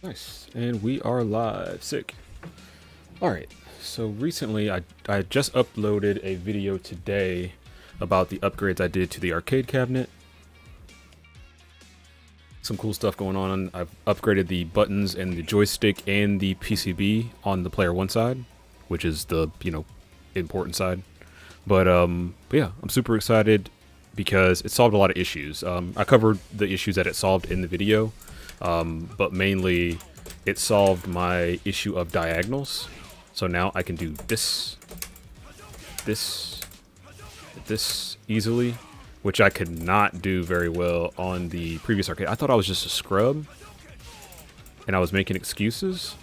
Nice. And we are live. Sick. Alright. So recently I just uploaded a video today about the upgrades I did to the arcade cabinet. Some cool stuff going on. I've upgraded the buttons and the joystick and the PCB on the player one side, which is the, important side. But yeah, I'm super excited because it solved a lot of issues. I covered the issues that it solved in the video, but mainly it solved my issue of diagonals. So now I can do this, this, this easily, which I could not do very well on the previous arcade. I thought I was just a scrub, and I was making excuses,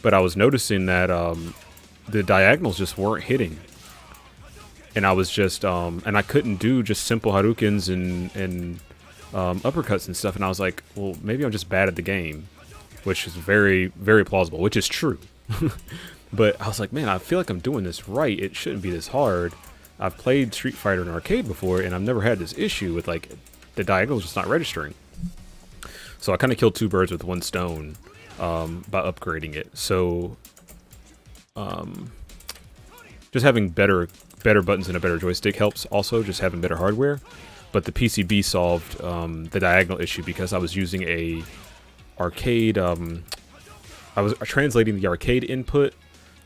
but I was noticing that the diagonals just weren't hitting. And I was just, and I couldn't do just simple Hadoukens and uppercuts and stuff. And I was like, well, maybe I'm just bad at the game, which is very, very plausible, which is true. But I was like, man, I feel like I'm doing this right. It shouldn't be this hard. I've played Street Fighter in arcade before, and I've never had this issue with like the diagonals just not registering. So I kind of killed two birds with one stone by upgrading it. So just having better buttons and a better joystick helps. Also, just having better hardware. But the PCB solved the diagonal issue because I was using a arcade. I was translating the arcade input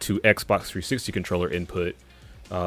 to Xbox 360 controller input,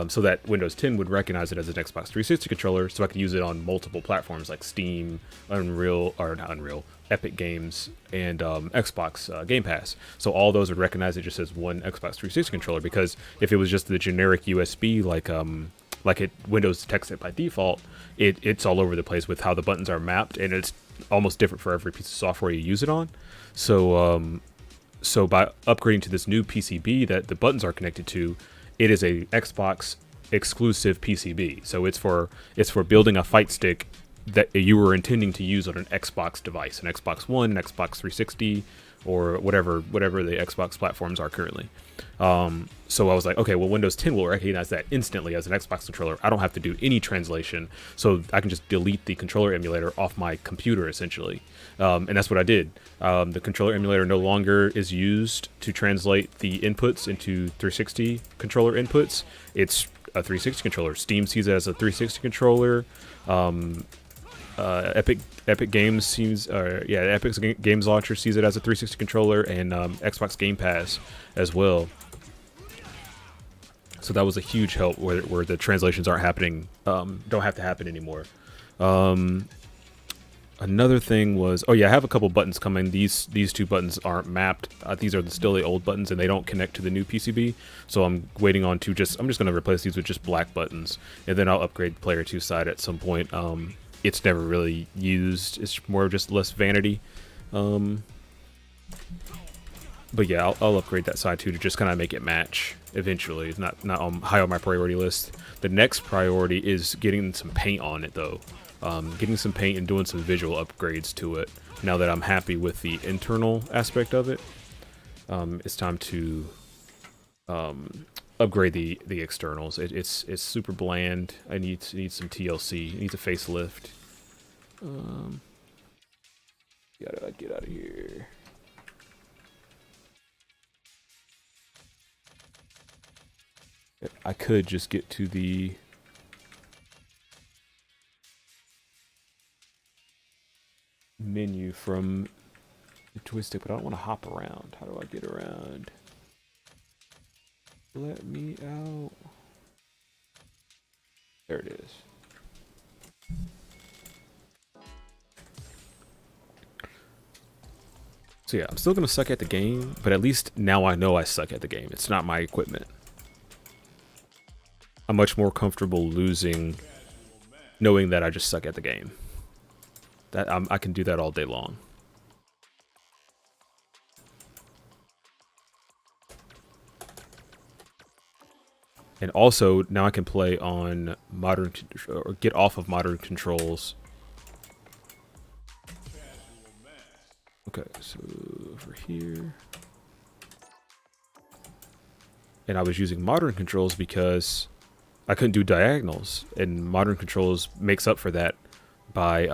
so that Windows 10 would recognize it as an Xbox 360 controller, so I could use it on multiple platforms like Steam, Epic Games, and Xbox Game Pass. So all those would recognize it just as one Xbox 360 controller, because if it was just the generic USB like it Windows detects it by default, it's all over the place with how the buttons are mapped, and it's almost different for every piece of software you use it on. So by upgrading to this new PCB that the buttons are connected to, it is a Xbox exclusive PCB. So it's for building a fight stick that you were intending to use on an Xbox device, an Xbox One, an Xbox 360, or whatever the Xbox platforms are currently. So I was like, okay, well, Windows 10 will recognize that instantly as an Xbox controller. I don't have to do any translation, so I can just delete the controller emulator off my computer, essentially. And that's what I did. The controller emulator no longer is used to translate the inputs into 360 controller inputs. It's a 360 controller. Steam sees it as a 360 controller. Epic Games sees, Epic Games Launcher sees it as a 360 controller, and Xbox Game Pass as well. So that was a huge help where the translations aren't happening, don't have to happen anymore. Another thing was, I have a couple buttons coming. These two buttons aren't mapped. These are still the old buttons, and they don't connect to the new PCB. So I'm waiting on I'm just going to replace these with just black buttons, and then I'll upgrade Player 2 side at some point. It's never really used. It's more of just less vanity. But yeah, I'll upgrade that side too to just kind of make it match eventually. It's not high on my priority list. The next priority is getting some paint on it though. Getting some paint and doing some visual upgrades to it. Now that I'm happy with the internal aspect of it, it's time to upgrade the externals. It's super bland. I need some TLC. It needs a facelift. Gotta get out of here. I could just get to the menu from the joystick, but I don't want to hop around. How do I get around? Let me out. There it is. So yeah, I'm still gonna suck at the game, but at least now I know I suck at the game. It's not my equipment. I'm much more comfortable losing knowing that I just suck at the game. That I can do that all day long. And also, now I can play on modern, or get off of modern controls. Okay, so over here. And I was using modern controls because I couldn't do diagonals, and modern controls makes up for that by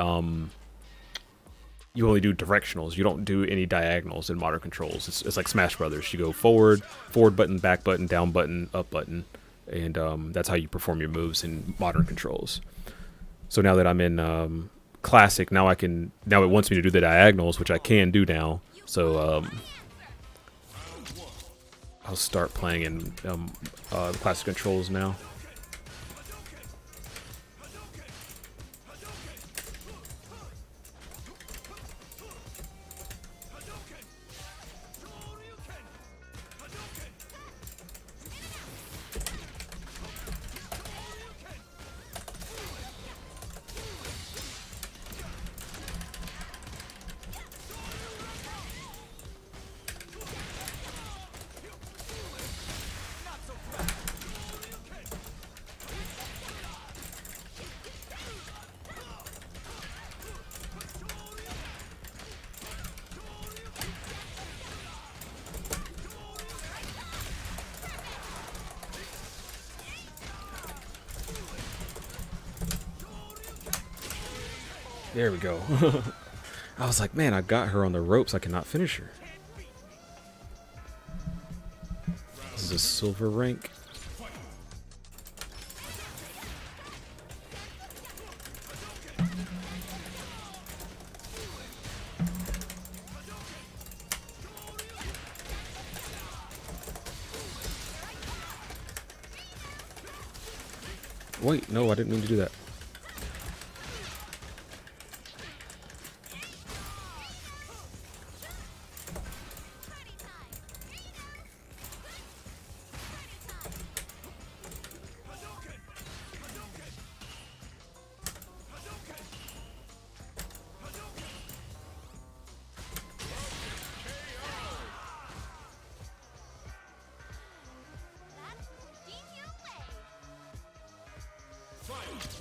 you only do directionals. You don't do any diagonals in modern controls. It's like Smash Brothers. You go forward, forward button, back button, down button, up button, and that's how you perform your moves in modern controls. So now that I'm in classic, now it wants me to do the diagonals, which I can do now. So I'll start playing in the classic controls now. There we go. I was like, man, I got her on the ropes. I cannot finish her. This is a silver rank. Wait, no, I didn't mean to do that.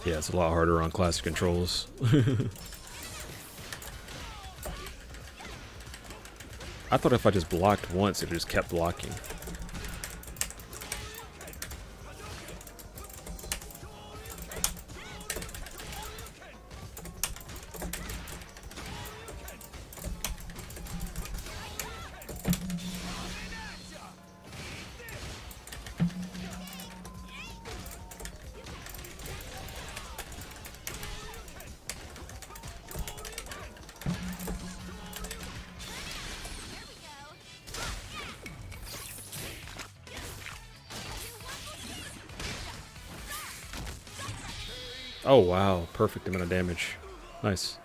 Yeah, it's a lot harder on classic controls. I thought if I just blocked once, it just kept blocking. Oh wow, perfect amount of damage. Nice.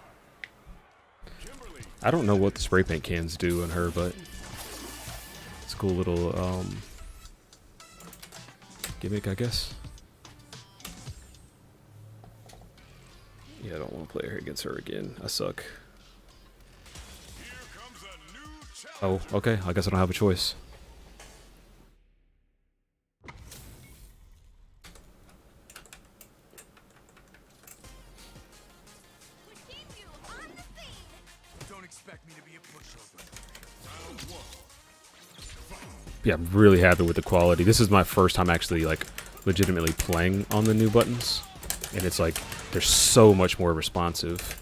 I don't know what the spray paint cans do on her, but it's a cool little gimmick, I guess. Yeah, I don't want to play her against her again. I suck. Oh, okay. I guess I don't have a choice. Yeah, I'm really happy with the quality. This is my first time actually like legitimately playing on the new buttons, and it's like they're so much more responsive.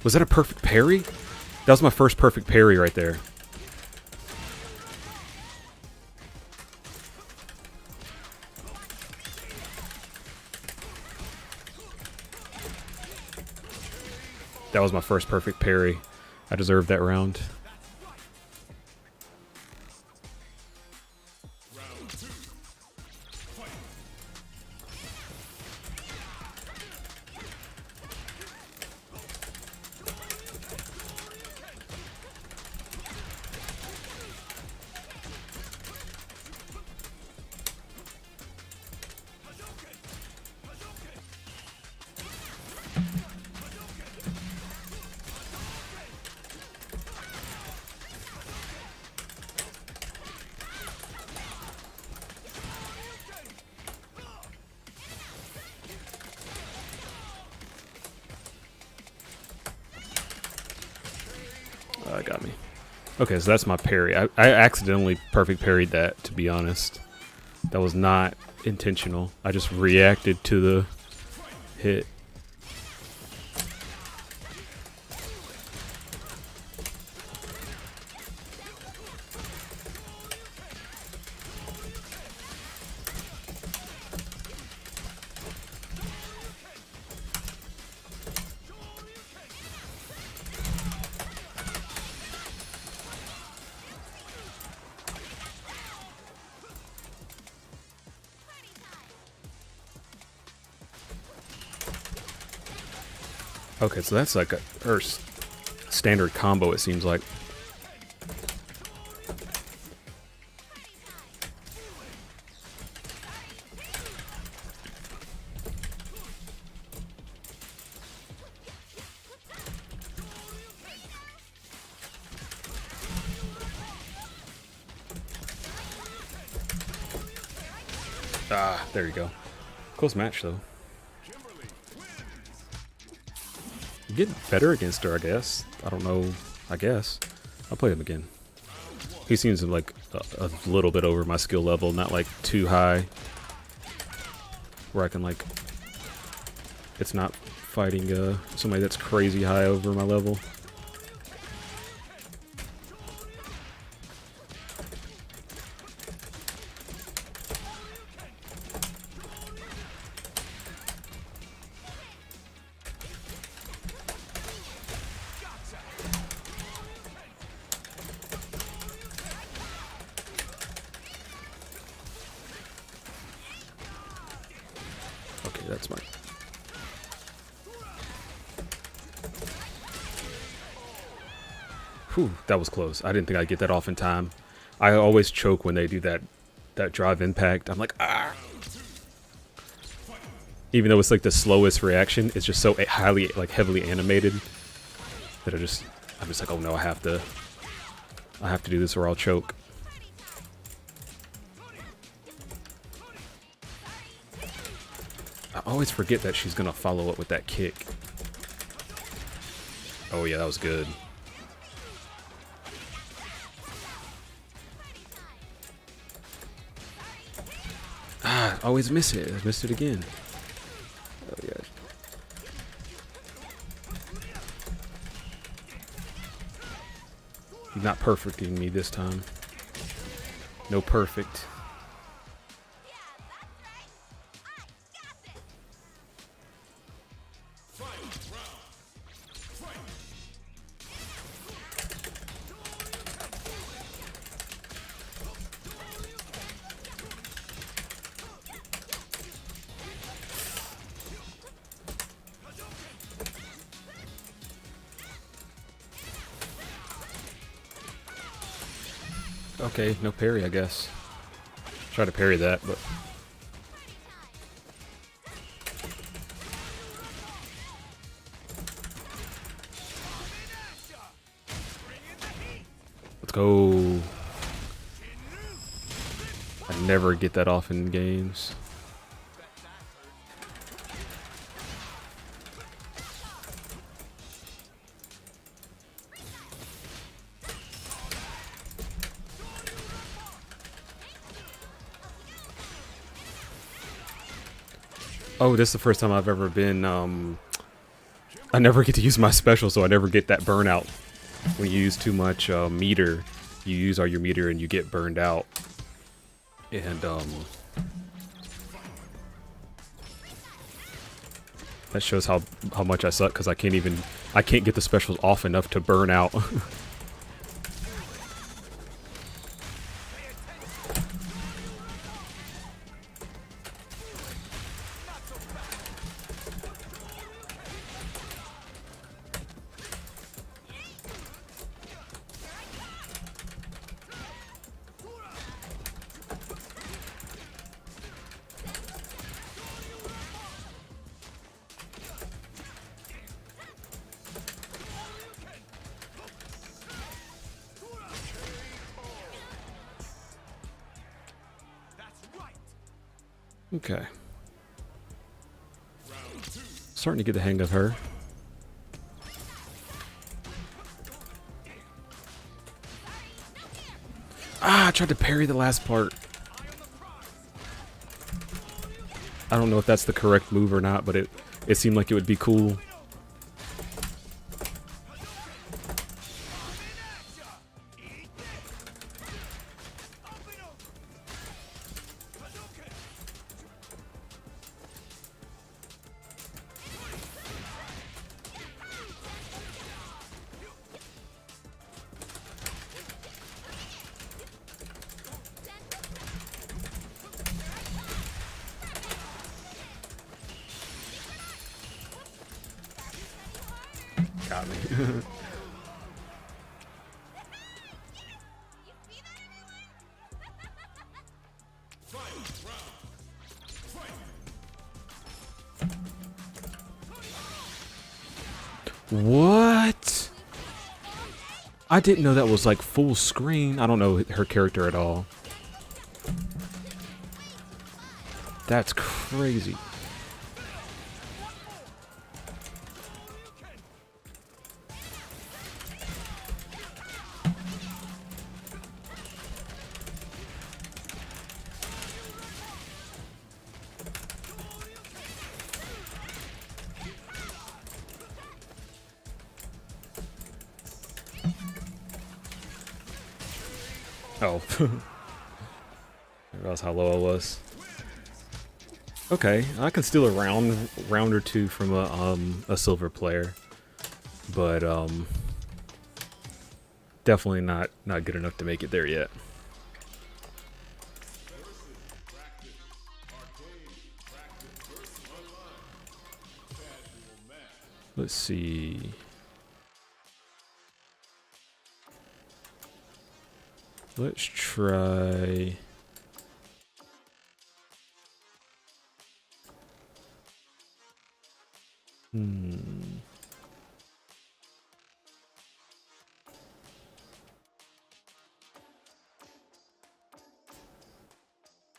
Was that a perfect parry? That was my first perfect parry right there. That was my first perfect parry. I deserved that round. Got me. Okay, so that's my parry. I accidentally perfect parried that, to be honest. That was not intentional. I just reacted to the hit. Okay, so that's like her standard combo, it seems like. Ah, there you go. Close match, though. I'm getting better against her, I guess. I don't know. I guess. I'll play him again. He seems like a little bit over my skill level, not like too high. Where I can like... It's not fighting somebody that's crazy high over my level. Okay, that's mine. Whew, that was close. I didn't think I'd get that off in time. I always choke when they do that drive impact. I'm like, ah. Even though it's like the slowest reaction, it's just so highly, like heavily animated that I'm just like, oh no, I have to do this or I'll choke. I always forget that she's gonna follow up with that kick. Oh yeah, that was good. Ah, I always miss it. I missed it again. Oh yeah. You're not perfecting me this time. No perfect. Okay, no parry, I guess. Try to parry that, but... Let's go. I never get that off in games. Oh, this is the first time I've ever been, I never get to use my special, so I never get that burnout. When you use too much meter, you use all your meter and you get burned out. And, that shows how much I suck, because I can't get the specials off enough to burn out. Okay. Starting to get the hang of her. tried to parry the last part. I don't know if that's the correct move or not, but it seemed like it would be cool. Got me. What? I didn't know that was like full screen. I don't know her character at all. That's crazy. Oh. That was how low I was. Okay, I can steal a round or two from a silver player. But definitely not good enough to make it there yet. Let's see. Let's try.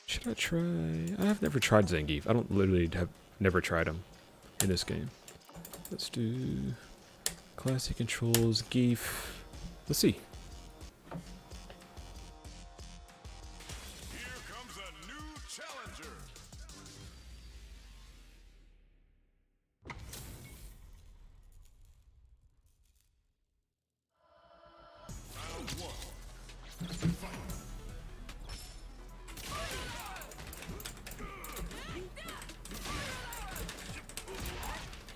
Should I try? I've never tried Zangief. I don't literally have never tried him in this game. Let's do classic controls, Geef. Let's see. Here comes a new challenger. Round one. Fight.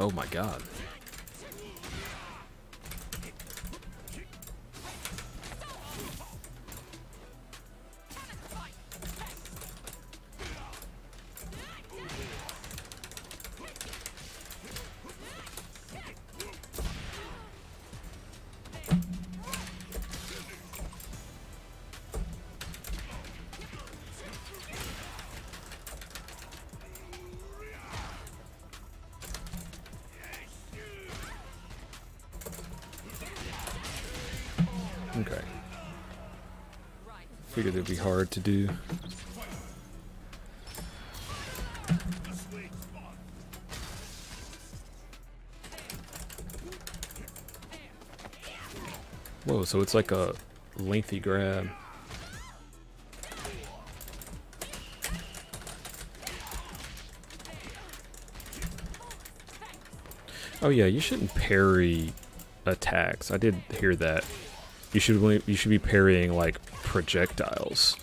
Oh my god. Okay. Figured it'd be hard to do. Whoa, so it's like a lengthy grab. Oh yeah, you shouldn't parry attacks. I did hear that. You should be parrying like projectiles.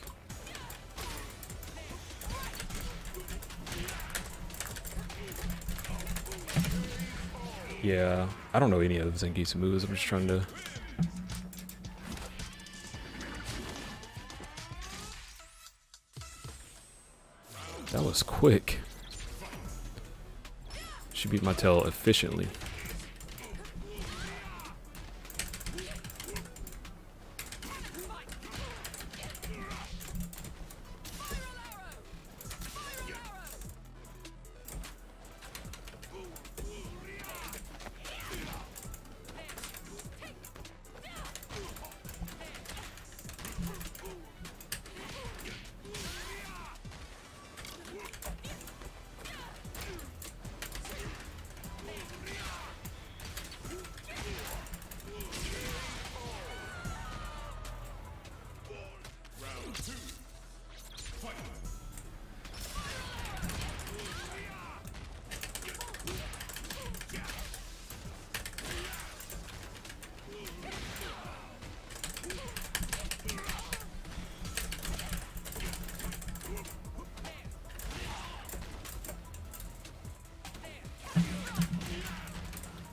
Yeah, I don't know any of Zangief's moves. I'm just trying to. That was quick. She beat my tail efficiently.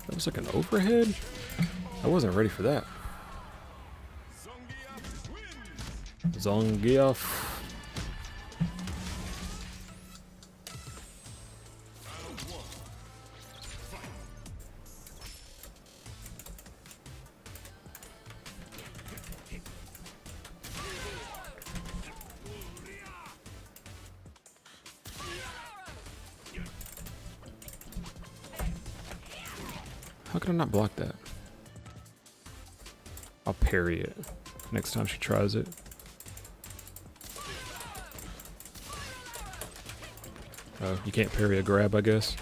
That was like an overhead? I wasn't ready for that. Zangief. How can I not block that? I'll parry it next time she tries it. Oh, you can't parry a grab, I guess.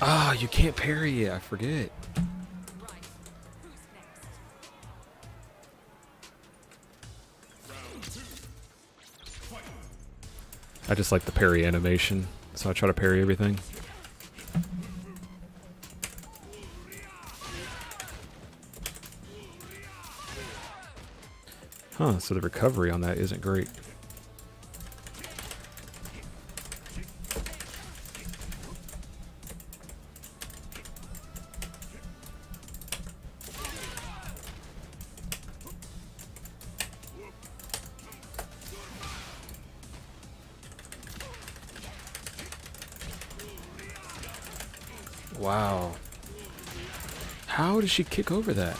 Ah, you can't parry it, I forget. I just like the parry animation, so I try to parry everything. Huh, so the recovery on that isn't great. Wow. How did she kick over that?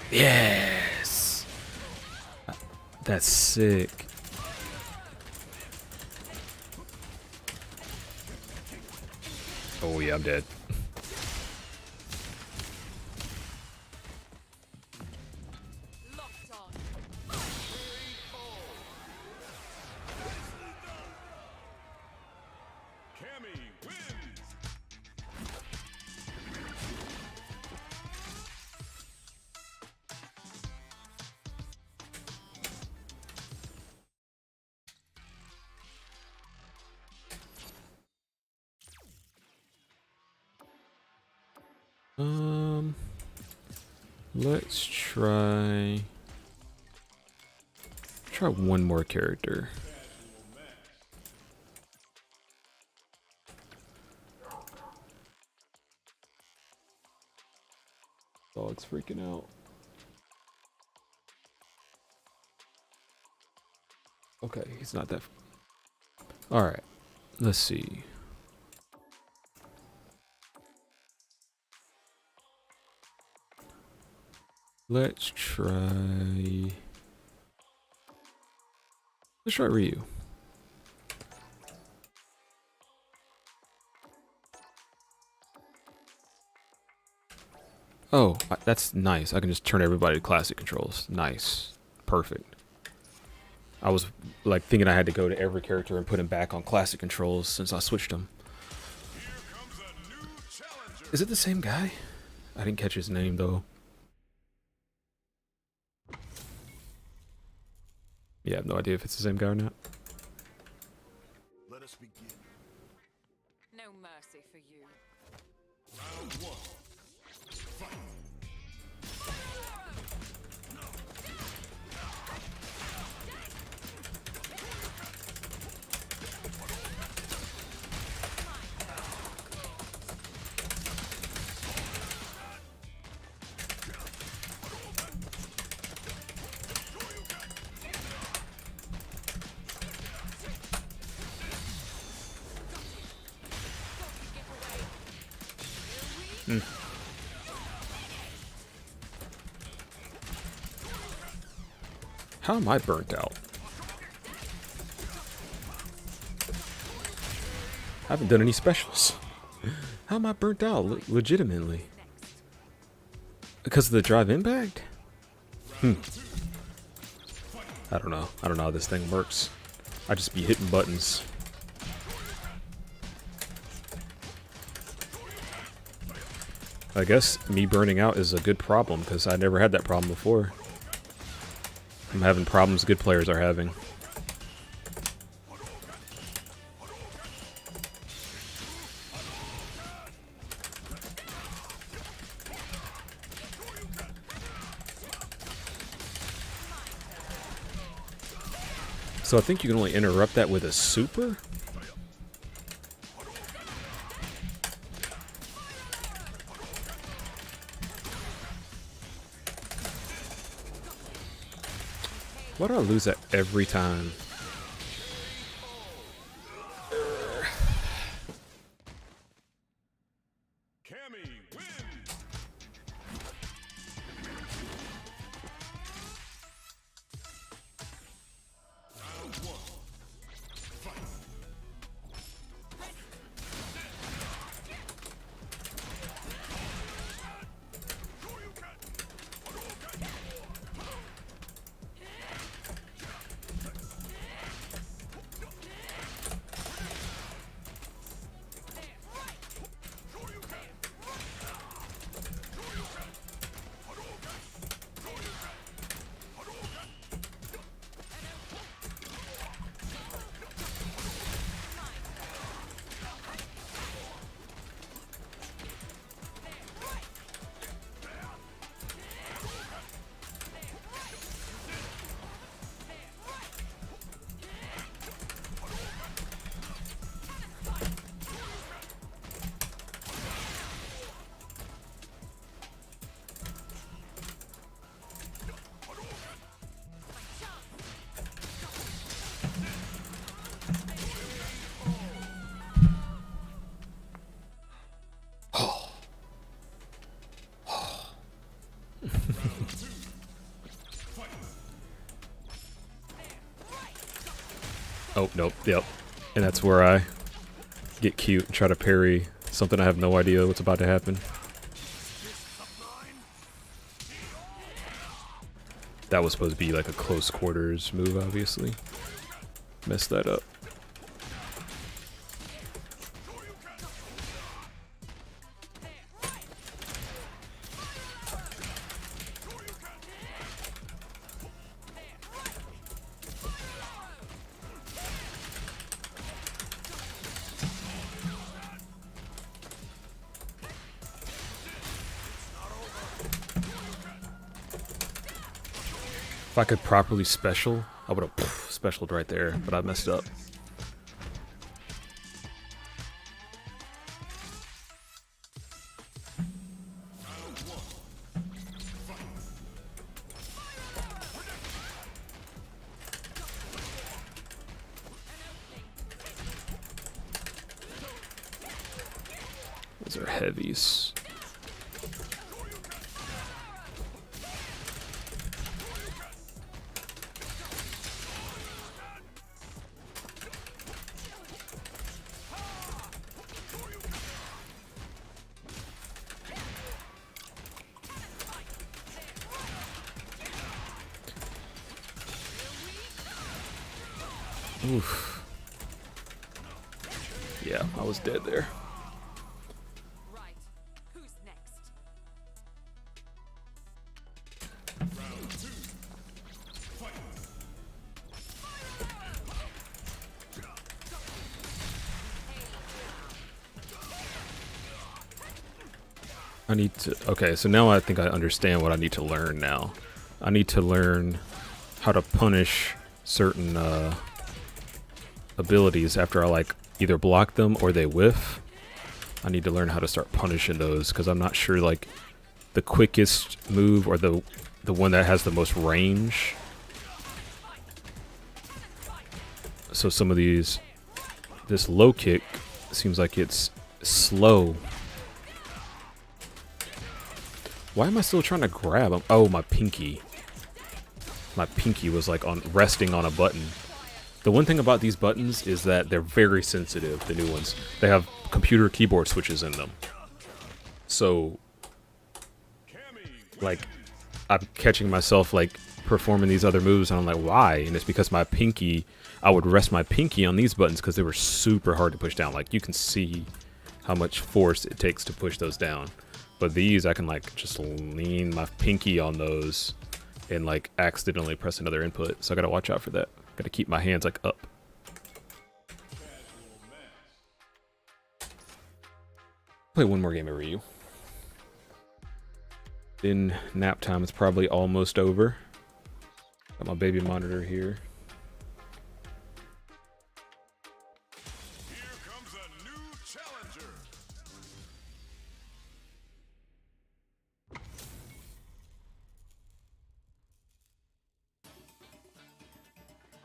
Yes! That's sick. Oh yeah, I'm dead. Let's try one more character. Dog's freaking out. Okay, he's not that. All right, let's see. Let's try Ryu. Oh, that's nice. I can just turn everybody to classic controls. Nice. Perfect. I was like thinking I had to go to every character and put him back on classic controls since I switched them. Is it the same guy? I didn't catch his name though. Yeah, I have no idea if it's the same guy or not. Let us begin. No mercy for you. Round one. Fight. How am I burnt out? I haven't done any specials. How am I burnt out? Legitimately. Because of the drive impact? I don't know. I don't know how this thing works. I just be hitting buttons. I guess me burning out is a good problem because I never had that problem before. I'm having problems good players are having. So I think you can only interrupt that with a super? Why do I lose that every time? Cammy wins. Round one. Fight. Oh, nope, yep. And that's where I get cute and try to parry something I have no idea what's about to happen. That was supposed to be like a close quarters move, obviously. Messed that up. If I could properly special, I would have specialed right there, but I messed up. Those are heavies. Oof. Yeah, I was dead there. Right. Who's next? Round two. Fight. I need to... Okay, so now I think I understand what I need to learn now. I need to learn how to punish certain abilities after I like either block them or they whiff. I need to learn how to start punishing those because I'm not sure like the quickest move or the one that has the most range. So some of these, this low kick seems like it's slow. Why am I still trying to grab him? Oh, my pinky. My pinky was like on resting on a button. The one thing about these buttons is that they're very sensitive, the new ones. They have computer keyboard switches in them. So, like, I'm catching myself, like, performing these other moves, and I'm like, why? And it's because my pinky, I would rest my pinky on these buttons because they were super hard to push down. Like, you can see how much force it takes to push those down. But these, I can, like, just lean my pinky on those and, like, accidentally press another input. So I gotta watch out for that. Gotta keep my hands, like, up. Play one more game of Ryu. Then nap time is probably almost over. Got my baby monitor here. Here comes a new challenger.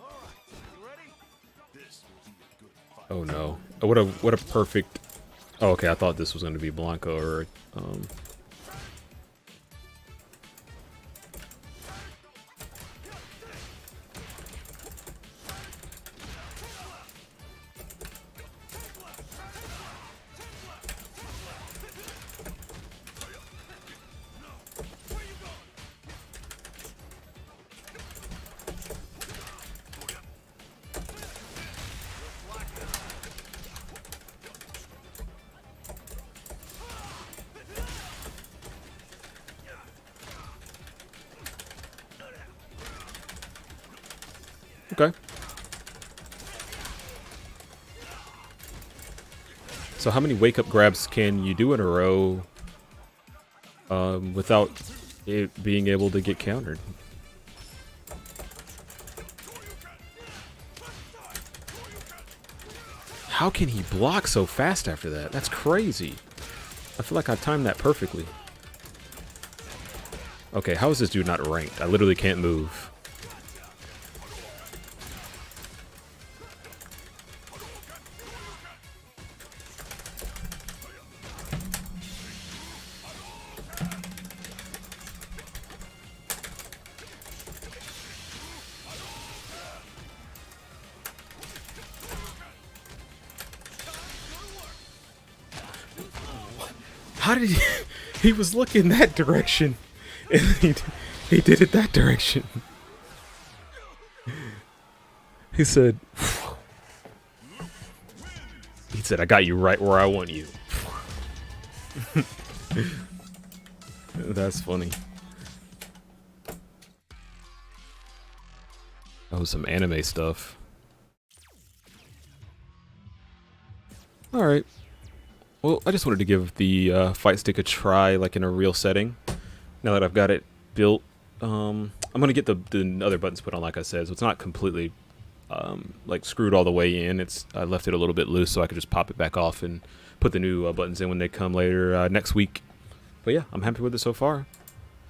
All right, you ready? This will be a good fight. Oh no! Oh, what a perfect. Oh, okay. I thought this was going to be Blanca or Okay. So how many wake-up grabs can you do in a row without it being able to get countered? How can he block so fast after that? That's crazy. I feel like I timed that perfectly. Okay, how is this dude not ranked? I literally can't move. How did he... He was looking that direction, and he did it that direction. He said... He said, I got you right where I want you. That's funny. That was some anime stuff. Alright. Well, I just wanted to give the fight stick a try, like in a real setting. Now that I've got it built, I'm gonna get the other buttons put on, like I said, so it's not completely like screwed all the way in. I left it a little bit loose so I could just pop it back off and put the new buttons in when they come later next week. But yeah, I'm happy with it so far.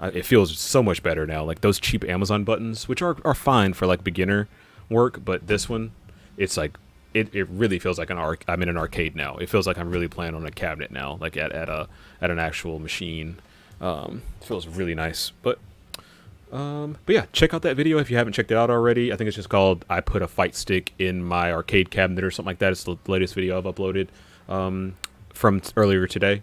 It feels so much better now. Like those cheap Amazon buttons, which are fine for like beginner work, but this one, it's like. It really feels like I'm in an arcade now. It feels like I'm really playing on a cabinet now, like at an actual machine. It feels really nice. But yeah, check out that video if you haven't checked it out already. I think it's just called "I Put a Fight Stick in My Arcade Cabinet" or something like that. It's the latest video I've uploaded from earlier today.